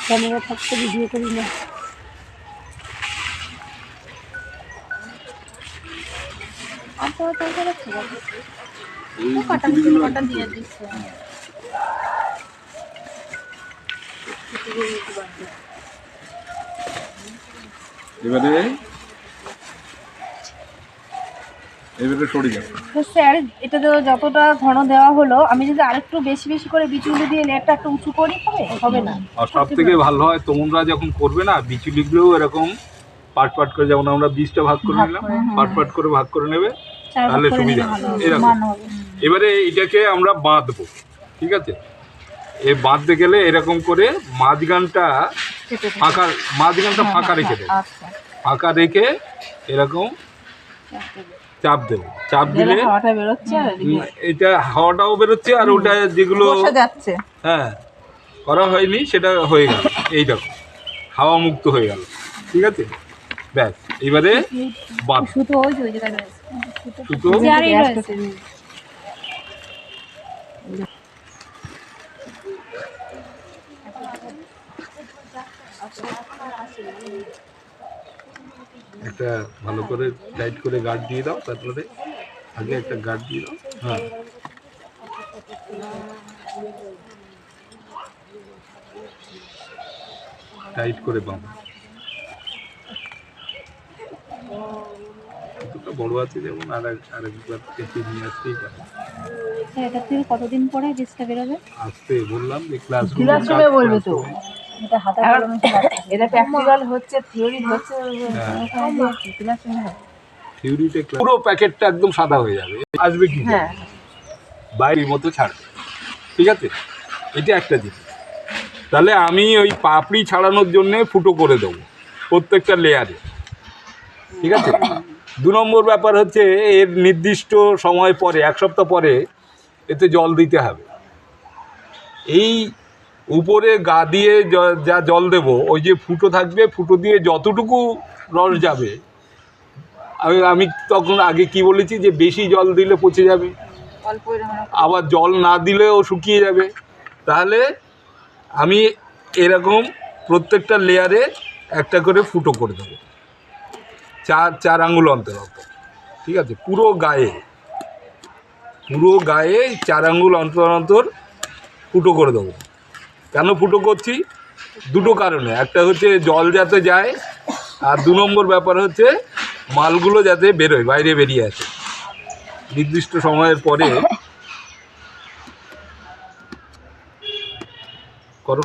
Camera থাকতে video করি না। এবারে সরে যাবে। তো স্যার এটা তো যতটা ঘন দেওয়া হলো, আমি যদি আরেকটু বেশি বেশি করে বিচুলি দিয়ে লেয়ারটা একটু উঁচু করি হবে না? আর সব থেকে ভালো হয় তোমরা যখন করবে না বিচুলিগুলো এরকম পাট পাট করে, যেমন আমরা বীজটা ভাগ করে নিলাম, পাট পাট করে ভাগ করে নেবে, তাহলে সুবিধা হবে। এরকম এবারে এটাকে আমরা বাঁধবো, ঠিক আছে? এই বাঁধতে গেলে এরকম করে মাঝখানটা ফাঁকা রেখে দেবো। ফাঁকা রেখে এরকম চাপ দেবো। চাপ দিলে এটা হাওয়াটাও বেরোচ্ছে, আর ওটা যেগুলো হ্যাঁ করা হয়নি সেটা হয়ে গেল। এইরকম হাওয়া মুক্ত হয়ে গেল, ঠিক আছে? ব্যাস, এবারে সুতো একটা ভালো করে টাইট করে গার্ড দিয়ে দাও। তারপরে আগে একটা গার্ড দিয়ে দাও। হ্যাঁ, টাইট করে বাঁধো। দুটো বড় আছে যেমন, আরেকবার কেটে নিয়ে আসতেই পারে। এটা থেকে কতদিন পরে বীজটা বেরোবে? আসতে বললাম যে ক্লাসরুমে বলবে তো। এটা হাতে কলমে এটা প্র্যাকটিক্যাল হচ্ছে, থিওরি হচ্ছে, ক্লাসরুমে হবে। থিওরিতে পুরো প্যাকেটটা একদম সাদা হয়ে যাবে, আসবে কি? হ্যাঁ, বাইরের মতো ছাড়বে, ঠিক আছে? এটা একটা জিনিস। তাহলে আমি ওই পাপড়ি ছাড়ানোর জন্য ফুটো করে দেবো প্রত্যেকটা লেয়ারে, ঠিক আছে? 2 নম্বর ব্যাপার হচ্ছে এর নির্দিষ্ট সময় পরে, 1 সপ্তাহ পরে এতে জল দিতে হবে। এই উপরে গা দিয়ে যা জল দেবো, ওই যে ফুটো থাকবে, ফুটো দিয়ে যতটুকু রস যাবে, আমি তখন আগে কি বলেছি যে বেশি জল দিলে পচে যাবে, আবার জল না দিলেও শুকিয়ে যাবে। তাহলে আমি এরকম প্রত্যেকটা লেয়ারে একটা করে ফুটো করে দেবো, 4 আঙ্গুল অন্তর, ঠিক আছে? পুরো গায়ে 4 আঙ্গুল অন্তর ফুটো করে দেবো। কেন ফুটো করছি? 2টো কারণে। একটা হচ্ছে জল যাতে যায়, আর 2 নম্বর ব্যাপার হচ্ছে মালগুলো যাতে বেরোয়, বাইরে বেরিয়ে আসে নির্দিষ্ট সময়ের পরে। করো।